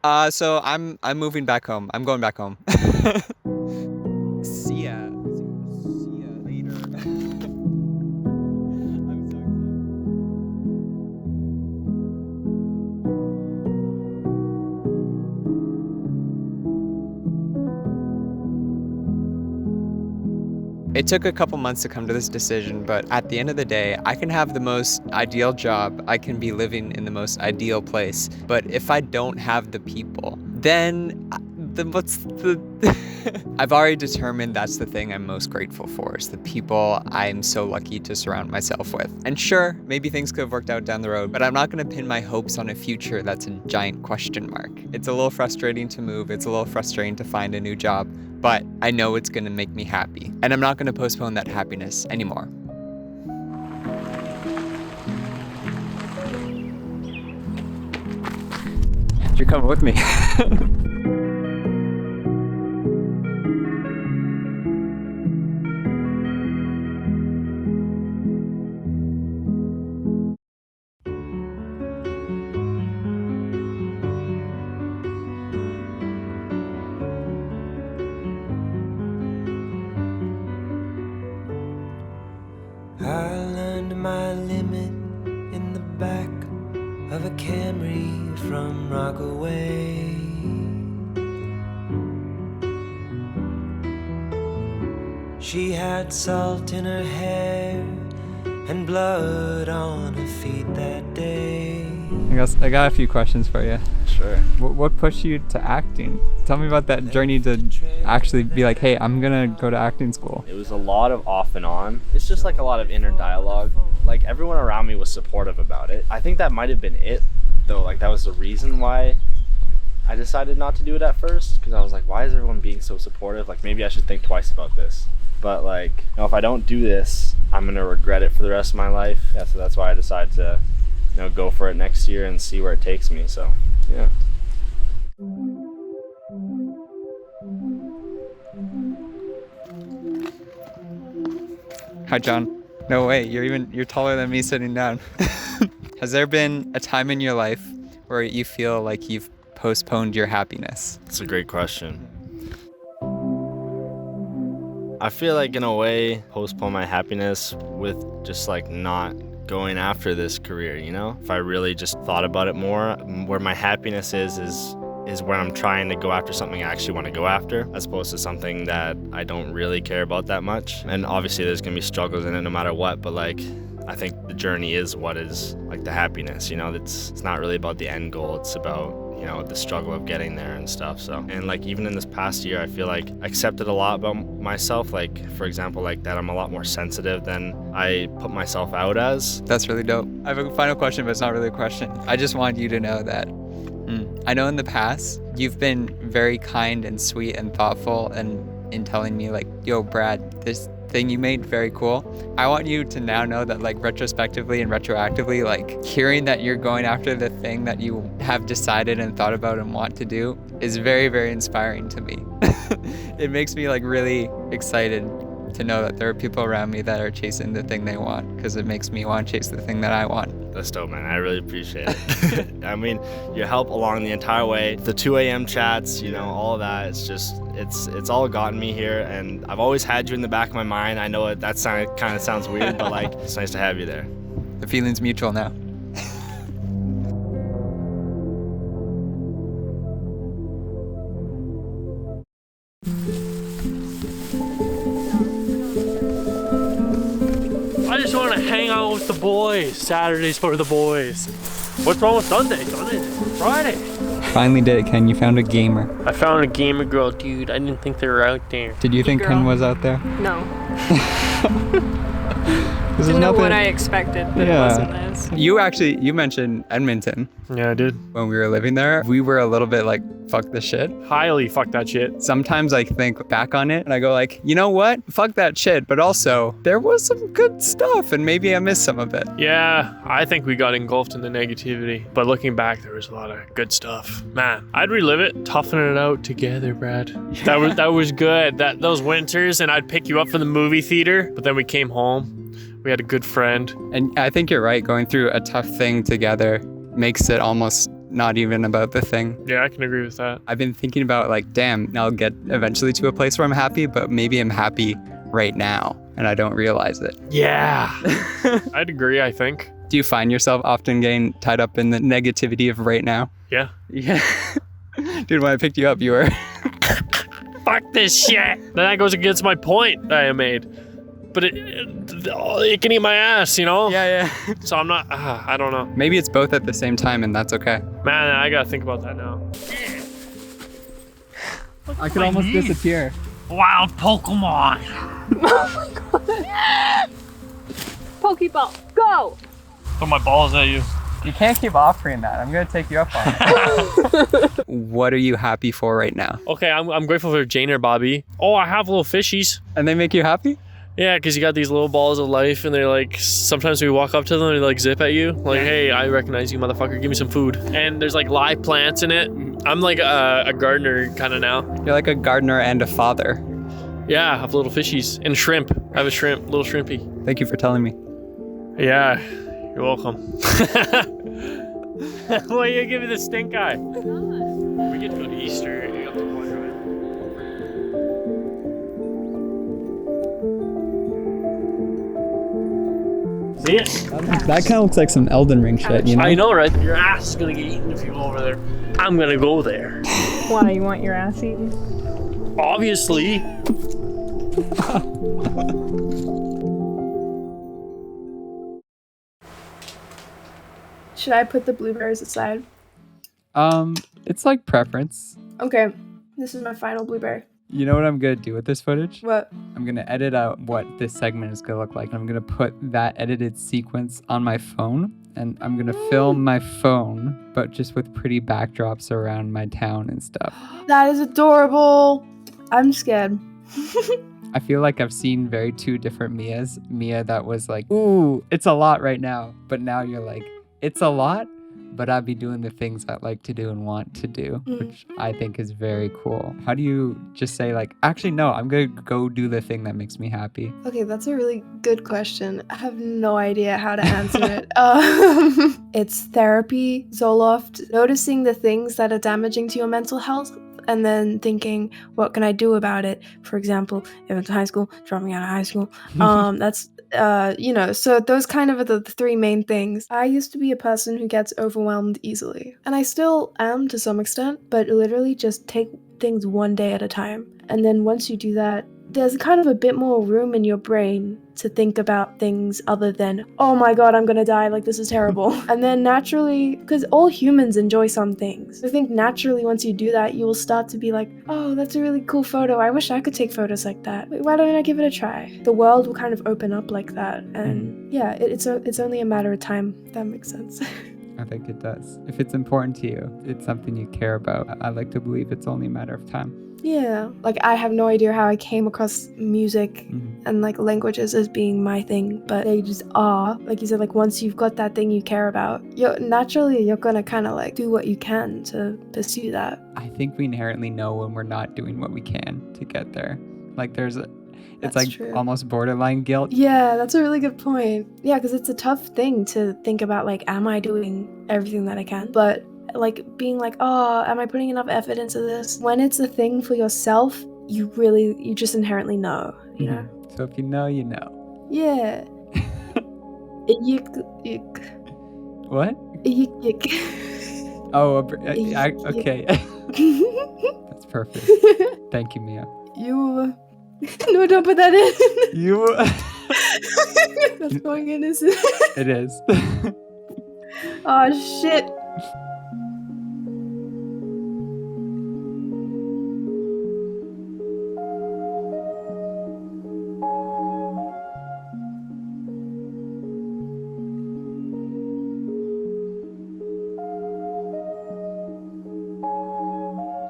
So I'm moving back home. I'm going back home. See ya. See ya later. I'm so excited. It took a couple months to come to this decision, but at the end of the day, I can have the most ideal job. I can be living in the most ideal place. But if I don't have the people, then what's the I've already determined that's the thing I'm most grateful for, is the people I'm so lucky to surround myself with. And sure, maybe things could have worked out down the road, but I'm not gonna pin my hopes on a future that's a giant question mark. It's a little frustrating to move, it's a little frustrating to find a new job, but I know it's gonna make me happy. And I'm not gonna postpone that happiness anymore. You're coming with me. I learned my limit in the back of a Camry from Rockaway. She had salt in her hair and blood on her feet that day. I got a few questions for you. Sure. What pushed you to acting? Tell me about that journey to actually be like, hey, I'm gonna go to acting school. It was a lot of off and on. It's just like a lot of inner dialogue. Like everyone around me was supportive about it. I think that might have been it though. Like that was the reason why I decided not to do it at first, because I was like, why is everyone being so supportive? Like maybe I should think twice about this. But like, you know, if I don't do this, I'm gonna regret it for the rest of my life. Yeah, so that's why I decided to, you know, go for it next year and see where it takes me. So yeah. Hi, John. No way, you're taller than me sitting down. Has there been a time in your life where you feel like you've postponed your happiness? It's a great question. I feel like in a way postpone my happiness with just like not going after this career, you know? If I really just thought about it more, where my happiness is where I'm trying to go after something I actually want to go after, as opposed to something that I don't really care about that much. And obviously there's gonna be struggles in it no matter what, but like I think the journey is what is like the happiness, you know? It's not really about the end goal, it's about, you know, the struggle of getting there and stuff. So, and like even in this past year, I feel like I accepted a lot about myself. Like for example, like that I'm a lot more sensitive than I put myself out as. That's really dope. I have a final question, but it's not really a question. I just want you to know that I know in the past you've been very kind and sweet and thoughtful and in telling me like, yo, Brad, this thing you made, very cool. I want you to now know that like retrospectively and retroactively, like hearing that you're going after the thing that you have decided and thought about and want to do is very, very inspiring to me. It makes me like really excited to know that there are people around me that are chasing the thing they want, because it makes me want to chase the thing that I want. That's dope, man. I really appreciate it. I mean, your help along the entire way, the 2 a.m. chats, you know, all of that. It's just, it's all gotten me here, and I've always had you in the back of my mind. I know that kind of sounds weird, but like, it's nice to have you there. The feeling's mutual now. I just want to hang out with the boys. Saturdays for the boys. What's wrong with Sunday? Sunday's Friday. Finally did it, Ken. You found a gamer. I found a gamer girl, dude. I didn't think they were out there. Did you think Ken was out there? No. This Didn't know what I expected, but it wasn't this. You mentioned Edmonton. Yeah, I did. When we were living there, we were a little bit like, fuck this shit. Highly fuck that shit. Sometimes I think back on it and I go like, you know what? Fuck that shit. But also, there was some good stuff and maybe I missed some of it. Yeah, I think we got engulfed in the negativity. But looking back, there was a lot of good stuff. Man, I'd relive it, toughen it out together, Brad. That was good. Those winters, and I'd pick you up from the movie theater, but then we came home. We had a good friend. And I think you're right. Going through a tough thing together makes it almost not even about the thing. Yeah, I can agree with that. I've been thinking about like, damn, I'll get eventually to a place where I'm happy, but maybe I'm happy right now and I don't realize it. Yeah. I'd agree, I think. Do you find yourself often getting tied up in the negativity of right now? Yeah. Yeah. Dude, when I picked you up, you were... Fuck this shit. Then that goes against my point that I made. But it can eat my ass, you know? Yeah. So I'm not, I don't know. Maybe it's both at the same time and that's okay. Man, I gotta think about that now. I could almost disappear. Wild Pokemon. Pokeball, go! Throw my balls at you. You can't keep offering that. I'm going to take you up on it. What are you happy for right now? Okay, I'm grateful for Jane or Bobby. Oh, I have little fishies. And they make you happy? Yeah, because you got these little balls of life, and they're like, sometimes we walk up to them and they like zip at you. Like, hey, I recognize you, motherfucker. Give me some food. And there's like live plants in it. I'm like a gardener kind of now. You're like a gardener and a father. Yeah, I have little fishies. And shrimp. I have a shrimp, little shrimpy. Thank you for telling me. Yeah, you're welcome. Why you give me the stink eye? We get to go to Easter. You have to go See it? That kind of looks like some Elden Ring shit, you know? I know, right? Your ass is gonna get eaten if you go over there. I'm gonna go there. Why, you want your ass eaten? Obviously. Should I put the blueberries aside? It's like preference. Okay, this is my final blueberry. You know what I'm gonna do with this footage? What? I'm gonna edit out what this segment is gonna look like. I'm gonna put that edited sequence on my phone, and I'm gonna film my phone, but just with pretty backdrops around my town and stuff. That is adorable. I'm scared. I feel like I've seen very two different Mias. Mia that was like, ooh, it's a lot right now. But now you're like, it's a lot, but I'd be doing the things I like to do and want to do, which I think is very cool. How do you just say like, actually, no, I'm going to go do the thing that makes me happy? Okay, that's a really good question. I have no idea how to answer it. It's therapy, Zoloft, noticing the things that are damaging to your mental health, and then thinking, what can I do about it? For example, if it's high school, dropping out of high school. That's so those kind of are the three main things. I used to be a person who gets overwhelmed easily, and I still am to some extent, but literally just take things one day at a time. And then once you do that, there's kind of a bit more room in your brain to think about things other than, oh my god, I'm gonna die, like this is terrible. And then naturally, because all humans enjoy some things, I think naturally once you do that, you will start to be like, oh, that's a really cool photo. I wish I could take photos like that. Wait, why don't I give it a try? The world will kind of open up like that. And yeah, it's only a matter of time, if that makes sense. I think it does. If it's important to you, it's something you care about. I like to believe it's only a matter of time. Yeah, like I have no idea how I came across music and like languages as being my thing, but they just are. Like you said, like once you've got that thing you care about, you're gonna kind of like do what you can to pursue that. I think we inherently know when we're not doing what we can to get there. Like it's That's like true. almost borderline guilt. Yeah, that's a really good point. Yeah, because it's a tough thing to think about, like, am I doing everything that I can? But like being like, oh, am I putting enough effort into this? When it's a thing for yourself, you just inherently know, you know? So if you know, you know. Yeah. Yik. What? Yik. Oh, okay. That's perfect. Thank you, Mia. You. No, don't put that in. You. That's going in, isn't it? It is. Oh, shit.